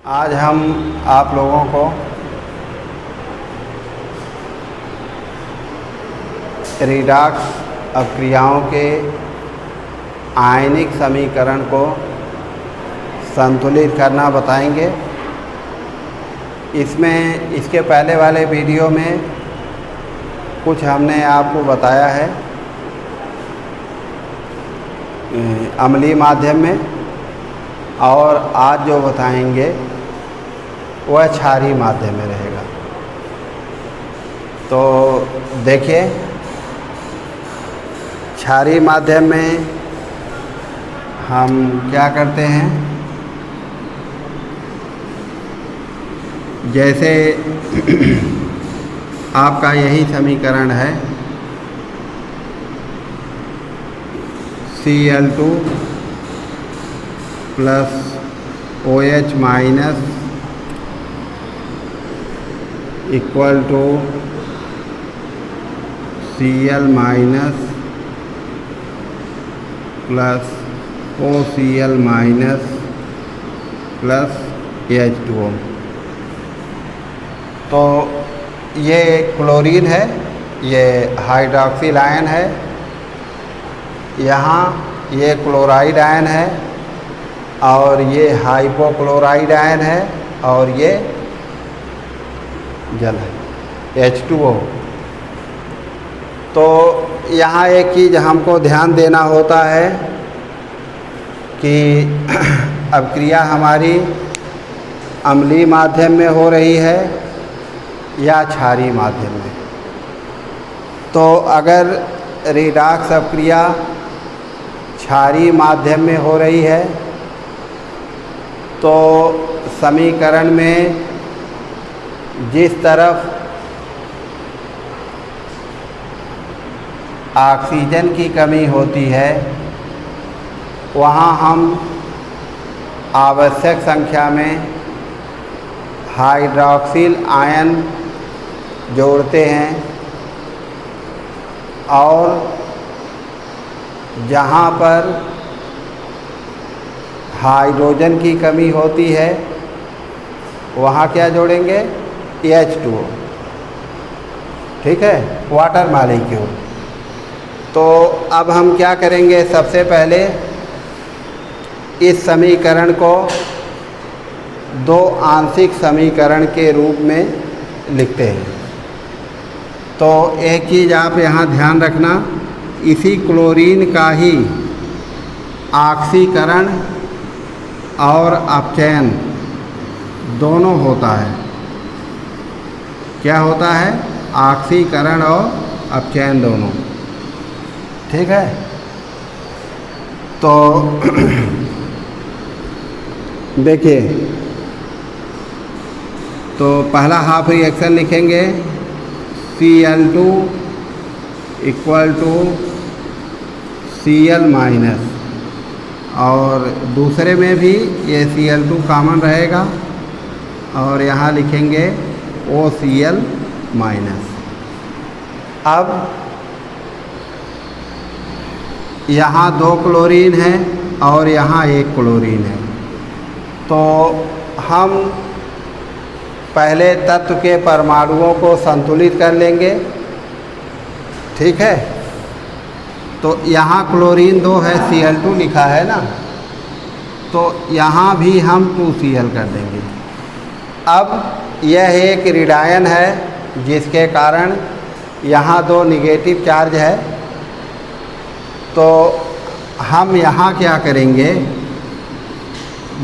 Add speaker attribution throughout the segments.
Speaker 1: आज हम आप लोगों को रिडॉक्स अपक्रियाओं के आयनिक समीकरण को संतुलित करना बताएंगे। इसमें इसके पहले वाले वीडियो में कुछ हमने आपको बताया है अम्लीय माध्यम में, और आज जो बताएंगे वह क्षारीय माध्यम में रहेगा। तो देखिए, क्षारीय माध्यम में हम क्या करते हैं, जैसे आपका यही समीकरण है Cl2 plus OH minus equal to Cl minus plus OCl minus plus H2O। तो ये क्लोरीन है, ये हाइड्रॉक्सिल आयन है, यहाँ ये क्लोराइड आयन है, और ये हाइपोक्लोराइड आयन है, और ये जल है H2O। तो यहाँ एक चीज़ हमको ध्यान देना होता है कि अपक्रिया हमारी अम्लीय माध्यम में हो रही है या क्षारीय माध्यम में। तो अगर रिडॉक्स अपक्रिया क्षारीय माध्यम में हो रही है तो समीकरण में जिस तरफ ऑक्सीजन की कमी होती है वहाँ हम आवश्यक संख्या में हाइड्रॉक्सिल आयन जोड़ते हैं, और जहाँ पर हाइड्रोजन की कमी होती है वहाँ क्या जोड़ेंगे, H2O। ठीक है, वाटर मॉलिक्यूल। तो अब हम क्या करेंगे, सबसे पहले इस समीकरण को दो आंशिक समीकरण के रूप में लिखते हैं। तो एक चीज़ आप यहाँ ध्यान रखना, इसी क्लोरीन का ही ऑक्सीकरण और अपचयन दोनों होता है। क्या होता है, ऑक्सीकरण और अपचयन दोनों। ठीक है, तो देखिए, तो पहला हाफ रिएक्शन लिखेंगे Cl2 equal to Cl minus, और दूसरे में भी ये Cl2 कॉमन रहेगा, और यहाँ लिखेंगे OCl माइनस। अब यहाँ दो क्लोरीन है और यहाँ एक क्लोरीन है, तो हम पहले तत्व के परमाणुओं को संतुलित कर लेंगे। ठीक है, तो यहाँ क्लोरीन 2 है, Cl2 लिखा है ना, तो यहाँ भी हम 2Cl कर देंगे। अब यह एक ऋणायन है जिसके कारण यहाँ 2 निगेटिव चार्ज है, तो हम यहाँ क्या करेंगे,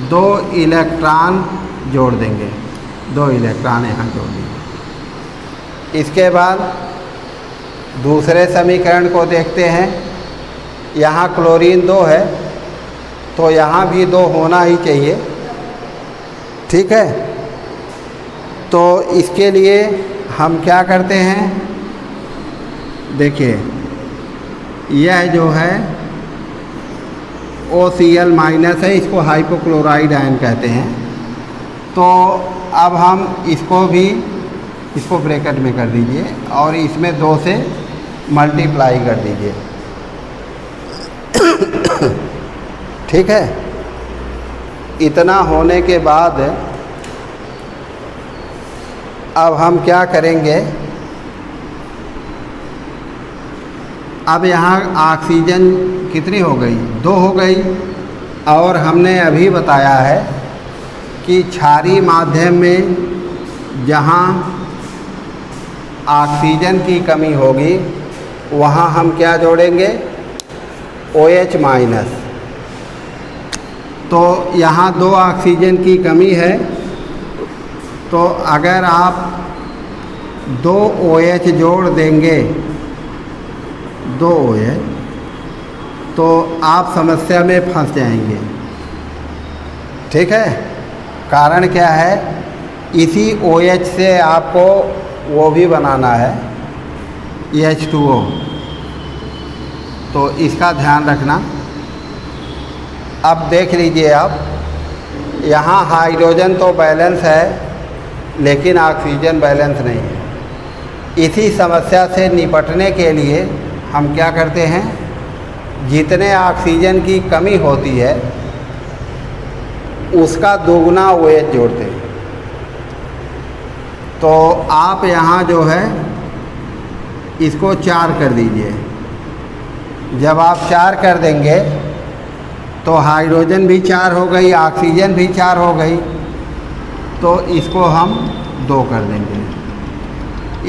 Speaker 1: 2 इलेक्ट्रॉन जोड़ देंगे, 2 इलेक्ट्रॉन यहाँ जोड़ देंगे। इसके बाद दूसरे समीकरण को देखते हैं, यहाँ क्लोरीन 2 है तो यहाँ भी 2 होना ही चाहिए। ठीक है, तो इसके लिए हम क्या करते हैं, देखिए यह जो है OCl माइनस है, इसको हाइपोक्लोराइड आयन कहते हैं। तो अब हम इसको ब्रैकेट में कर दीजिए और इसमें 2 से मल्टीप्लाई कर दीजिए। ठीक है, इतना होने के बाद अब हम क्या करेंगे, अब यहाँ ऑक्सीजन कितनी हो गई, 2 हो गई। और हमने अभी बताया है कि क्षारीय माध्यम में जहाँ ऑक्सीजन की कमी होगी वहाँ हम क्या जोड़ेंगे, OH माइनस। तो यहाँ 2 ऑक्सीजन की कमी है, तो अगर आप 2 OH जोड़ देंगे, 2 OH, तो आप समस्या में फंस जाएंगे। ठीक है, कारण क्या है, इसी OH से आपको वो भी बनाना है, H2O। तो इसका ध्यान रखना। अब देख लीजिए, आप यहाँ हाइड्रोजन तो बैलेंस है लेकिन ऑक्सीजन बैलेंस नहीं है। इसी समस्या से निपटने के लिए हम क्या करते हैं, जितने ऑक्सीजन की कमी होती है उसका दोगुना OH जोड़ते हैं। तो आप यहाँ जो है इसको 4 कर दीजिए। जब आप 4 कर देंगे तो हाइड्रोजन भी 4 हो गई, ऑक्सीजन भी 4 हो गई, तो इसको हम 2 कर देंगे।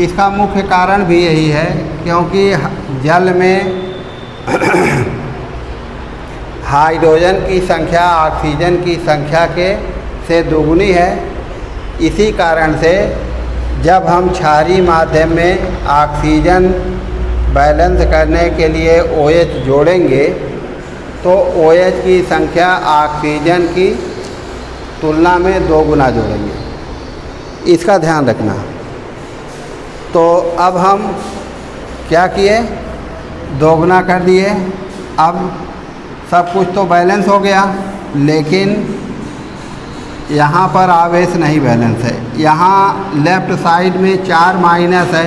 Speaker 1: इसका मुख्य कारण भी यही है क्योंकि जल में हाइड्रोजन की संख्या ऑक्सीजन की संख्या के से दोगुनी है। इसी कारण से जब हम क्षारीय माध्यम में ऑक्सीजन बैलेंस करने के लिए OH जोड़ेंगे तो OH की संख्या ऑक्सीजन की तुलना में 2 गुना जोड़ेंगे। इसका ध्यान रखना। तो अब हम क्या किए, 2 गुना कर दिए। अब सब कुछ तो बैलेंस हो गया, लेकिन यहाँ पर आवेश नहीं बैलेंस है। यहाँ लेफ़्ट साइड में 4 माइनस है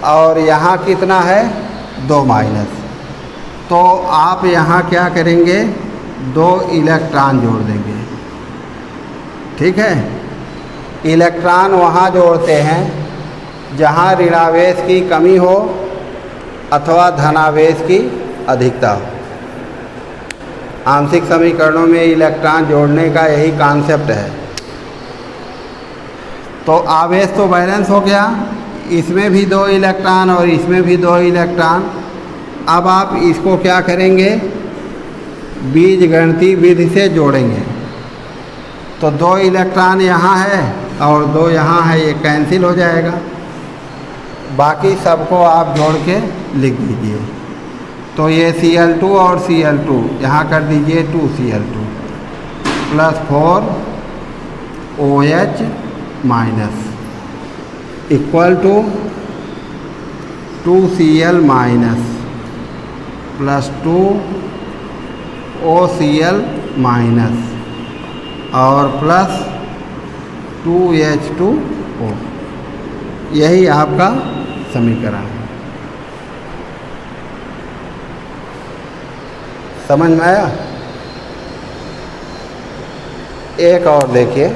Speaker 1: और यहाँ कितना है, 2 माइनस। तो आप यहाँ क्या करेंगे, 2 इलेक्ट्रॉन जोड़ देंगे। ठीक है, इलेक्ट्रॉन वहाँ जोड़ते हैं जहाँ ऋणावेश की कमी हो अथवा धनावेश की अधिकता हो। आंशिक समीकरणों में इलेक्ट्रॉन जोड़ने का यही कॉन्सेप्ट है। तो आवेश तो बैलेंस हो गया, इसमें भी 2 इलेक्ट्रॉन और इसमें भी 2 इलेक्ट्रॉन। अब आप इसको क्या करेंगे, बीजगणितीय विधि से जोड़ेंगे। तो 2 इलेक्ट्रॉन यहाँ है और 2 यहाँ है, ये कैंसिल हो जाएगा। बाकी सबको आप जोड़ के लिख दीजिए। तो ये Cl2 और Cl2 यहाँ कर दीजिए, 2Cl2 plus 4 OH minus equal to 2Cl minus plus 2 OCl minus और प्लस 2H2O। यही आपका समीकरण है। समझ में आया? एक और देखिए,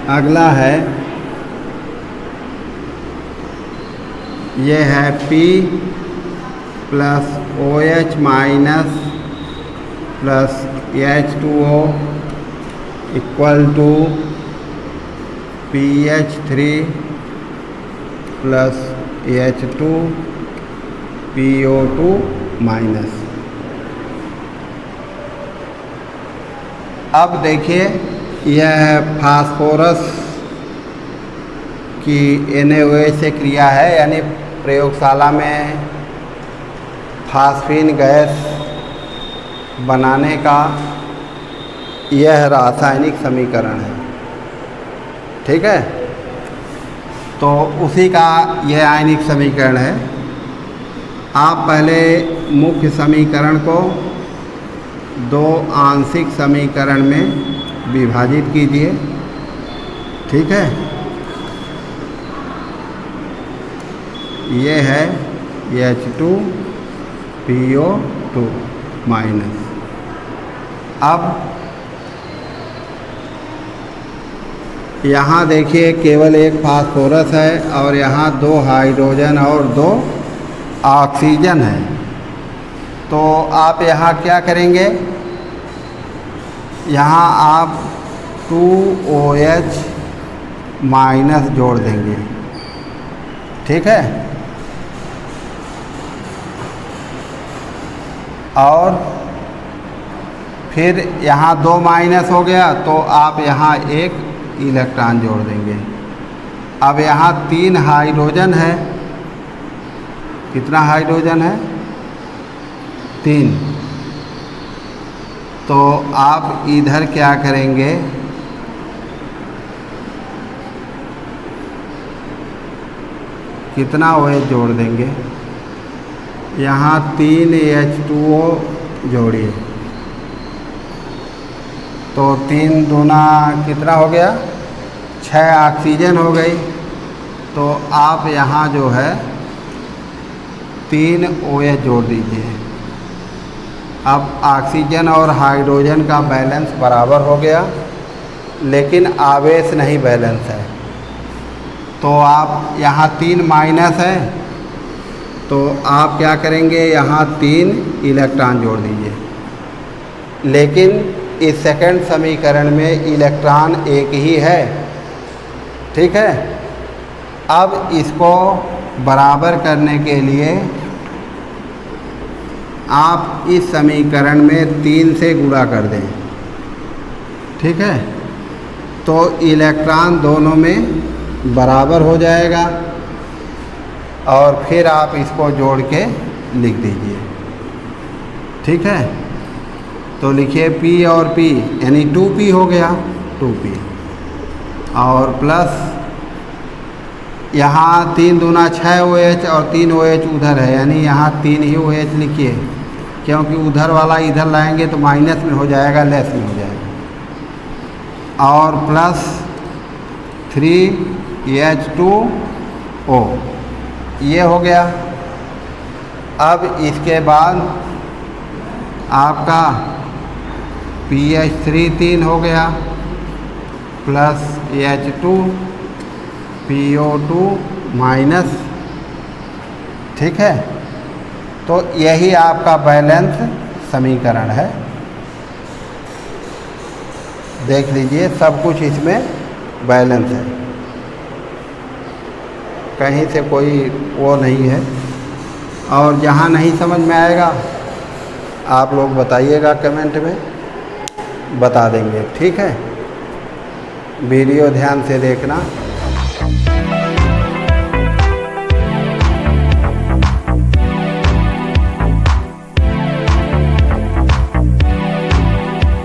Speaker 1: अगला है, ये है P plus OH minus plus H2O equal to PH3 plus H2PO2 minus. अब देखिए, यह फास्फोरस की NaOH से क्रिया है, यानी प्रयोगशाला में फास्फीन गैस बनाने का यह रासायनिक समीकरण है। ठीक है, तो उसी का यह आयनिक समीकरण है। आप पहले मुख्य समीकरण को दो आंशिक समीकरण में विभाजित कीजिए, ठीक है। ये है H2PO2 माइनस। अब यहाँ देखिए केवल एक फास्फोरस है और यहाँ 2 हाइड्रोजन और 2 ऑक्सीजन है। तो आप यहाँ क्या करेंगे, यहाँ आप 2OH माइनस जोड़ देंगे, ठीक है। और फिर यहाँ 2 माइनस हो गया तो आप यहाँ 1 इलेक्ट्रॉन जोड़ देंगे। अब यहाँ 3 हाइड्रोजन है। कितना हाइड्रोजन है? 3। तो आप इधर क्या करेंगे, कितना OH जोड़ देंगे? यहाँ 3 H2O जोड़िए, तो 3 दूना कितना हो गया? 6 ऑक्सीजन हो गई। तो आप यहाँ जो है 3 OH जोड़ दीजिए। अब ऑक्सीजन और हाइड्रोजन का बैलेंस बराबर हो गया, लेकिन आवेश नहीं बैलेंस है। तो आप यहाँ 3 माइनस है, तो आप क्या करेंगे, यहाँ 3 इलेक्ट्रॉन जोड़ दीजिए। लेकिन इस सेकंड समीकरण में इलेक्ट्रॉन एक ही है, ठीक है। अब इसको बराबर करने के लिए आप इस समीकरण में 3 से गुणा कर दें, ठीक है। तो इलेक्ट्रॉन दोनों में बराबर हो जाएगा और फिर आप इसको जोड़ के लिख दीजिए, ठीक है। तो लिखिए P और P यानी 2P हो गया, 2P और प्लस यहाँ 3 दूना 6 OH और 3 OH उधर है, यानी यहाँ 3 ही OH लिखिए, क्योंकि उधर वाला इधर लाएंगे तो माइनस में हो जाएगा, लेस में हो जाएगा। और प्लस 3H2O ये हो गया। अब इसके बाद आपका PH3 3 हो गया प्लस H2PO2 माइनस, ठीक है। तो यही आपका बैलेंस समीकरण है। देख लीजिए सब कुछ इसमें बैलेंस है, कहीं से कोई वो नहीं है। और जहाँ नहीं समझ में आएगा आप लोग बताइएगा, कमेंट में बता देंगे, ठीक है। वीडियो ध्यान से देखना।